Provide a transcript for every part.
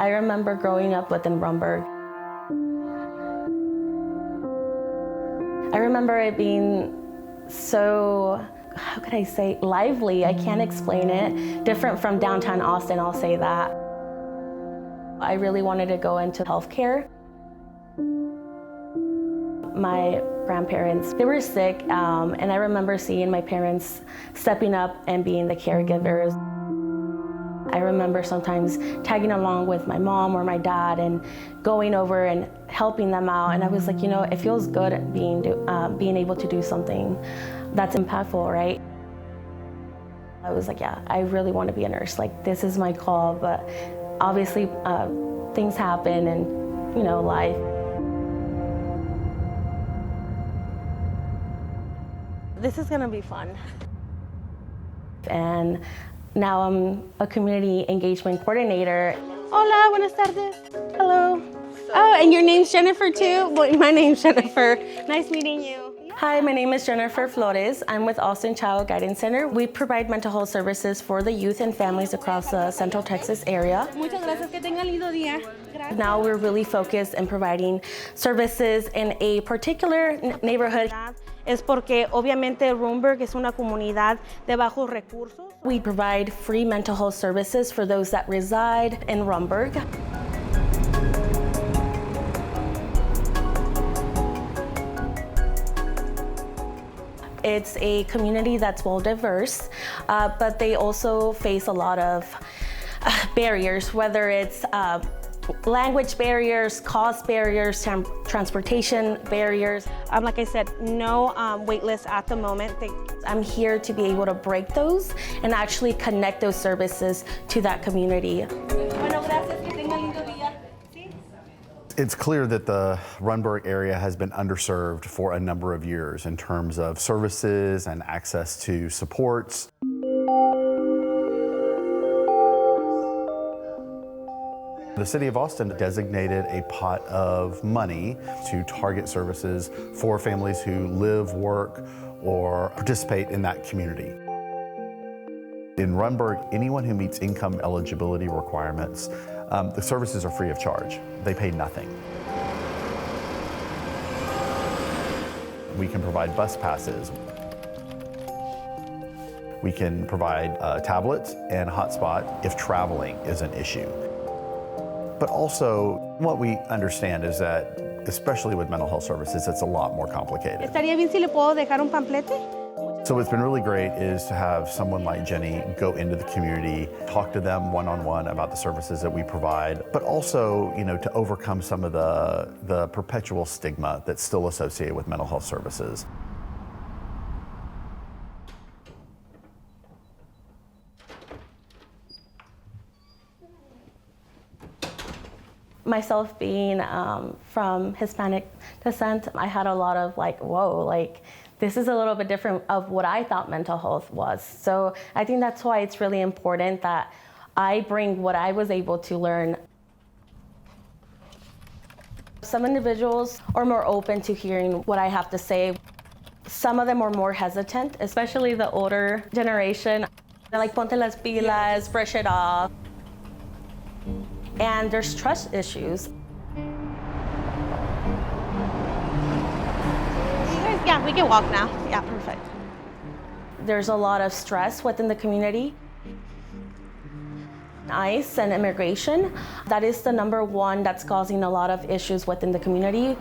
I remember growing up within Rundberg. I remember it being so, how could I say, lively. I can't explain it. Different from downtown Austin, I'll say that. I really wanted to go into healthcare. My grandparents, they were sick, and I remember seeing my parents stepping up and being the caregivers. I remember sometimes tagging along with my mom or my dad and going over and helping them out. And I was like, you know, it feels good being able to do something that's impactful, right? I was like, yeah, I really want to be a nurse. Like, this is my call, but obviously things happen and, you know, life. This is gonna be fun. And now I'm a community engagement coordinator. Hola, buenas tardes. Hello. Oh, and your name's Jennifer too? Well, my name's Jennifer. Nice meeting you. Hi, my name is Jennifer Flores. I'm with Austin Child Guidance Center. We provide mental health services for the youth and families across the Central Texas area. Muchas gracias. Que tenga lindo día. Gracias. Now we're really focused in providing services in a particular neighborhood. Es porque obviamente Rundberg es una comunidad de bajos recursos. We provide free mental health services for those that reside in Rundberg. It's a community that's well diverse, but they also face a lot of barriers, whether it's language barriers, cost barriers, transportation barriers. Like I said, no wait list at the moment. I'm here to be able to break those and actually connect those services to that community. Bueno, gracias. Que tenga lindo día. It's clear that the Rundberg area has been underserved for a number of years in terms of services and access to supports. The City of Austin designated a pot of money to target services for families who live, work, or participate in that community. In Rundberg, anyone who meets income eligibility requirements, the services are free of charge. They pay nothing. We can provide bus passes. We can provide tablets and hotspot if traveling is an issue. But also, what we understand is that, especially with mental health services, it's a lot more complicated. ¿Estaría bien si le puedo dejar un pamplete? So what's been really great is to have someone like Jenny go into the community, talk to them one-on-one about the services that we provide, but also, you know, to overcome some of the perpetual stigma that's still associated with mental health services. Myself being from Hispanic descent, I had a lot of like, whoa, like, this is a little bit different of what I thought mental health was. So I think that's why it's really important that I bring what I was able to learn. Some individuals are more open to hearing what I have to say. Some of them are more hesitant, especially the older generation. They're like, ponte las pilas, brush it off. And there's trust issues. Yeah, we can walk now. Yeah, perfect. There's a lot of stress within the community. ICE and immigration, that is the number one that's causing a lot of issues within the community.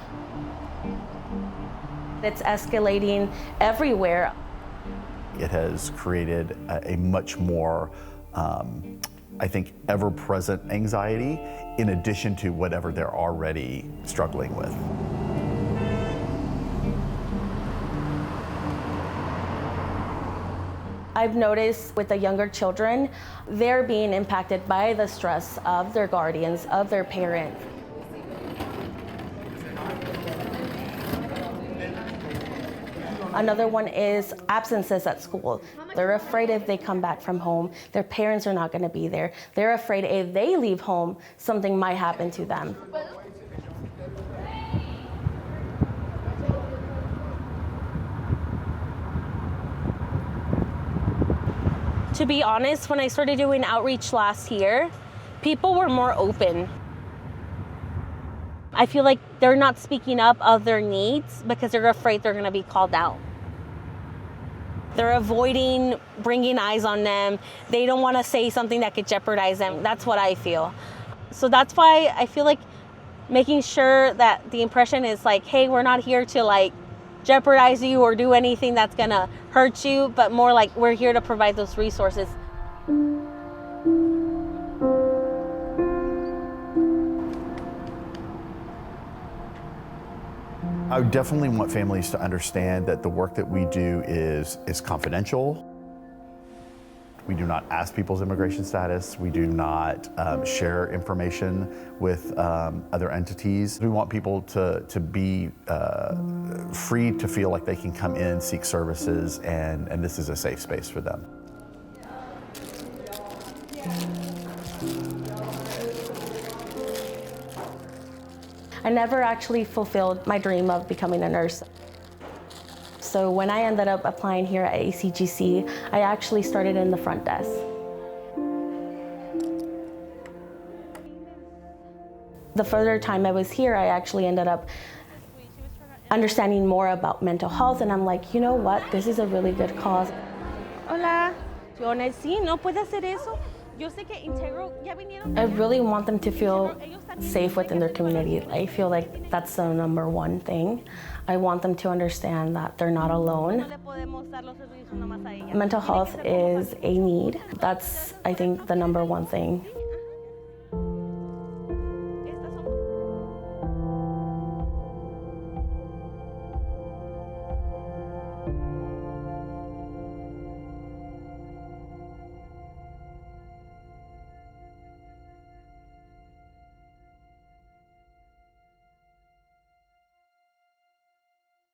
It's escalating everywhere. It has created a much more, I think, ever-present anxiety in addition to whatever they're already struggling with. I've noticed with the younger children, they're being impacted by the stress of their guardians, of their parents. Another one is absences at school. They're afraid if they come back from home, their parents are not going to be there. They're afraid if they leave home, something might happen to them. To be honest, when I started doing outreach last year, people were more open. I feel like they're not speaking up of their needs because they're afraid they're going to be called out. They're avoiding bringing eyes on them. They don't want to say something that could jeopardize them. That's what I feel. So that's why I feel like making sure that the impression is like, hey, we're not here to like jeopardize you or do anything that's going to hurt you, but more like we're here to provide those resources. I would definitely want families to understand that the work that we do is confidential. We do not ask people's immigration status. We do not share information with other entities. We want people to be free to feel like they can come in, seek services, and this is a safe space for them. I never actually fulfilled my dream of becoming a nurse. So when I ended up applying here at ACGC, I actually started in the front desk. The further time I was here, I actually ended up understanding more about mental health, and I'm like, you know what, this is a really good cause. Hola. Sí, no puede hacer eso. Yo sé que Integro ya vinieron. I really want them to feel safe within their community. I feel like that's the number one thing. I want them to understand that they're not alone. Mental health is a need. That's, I think, the number one thing.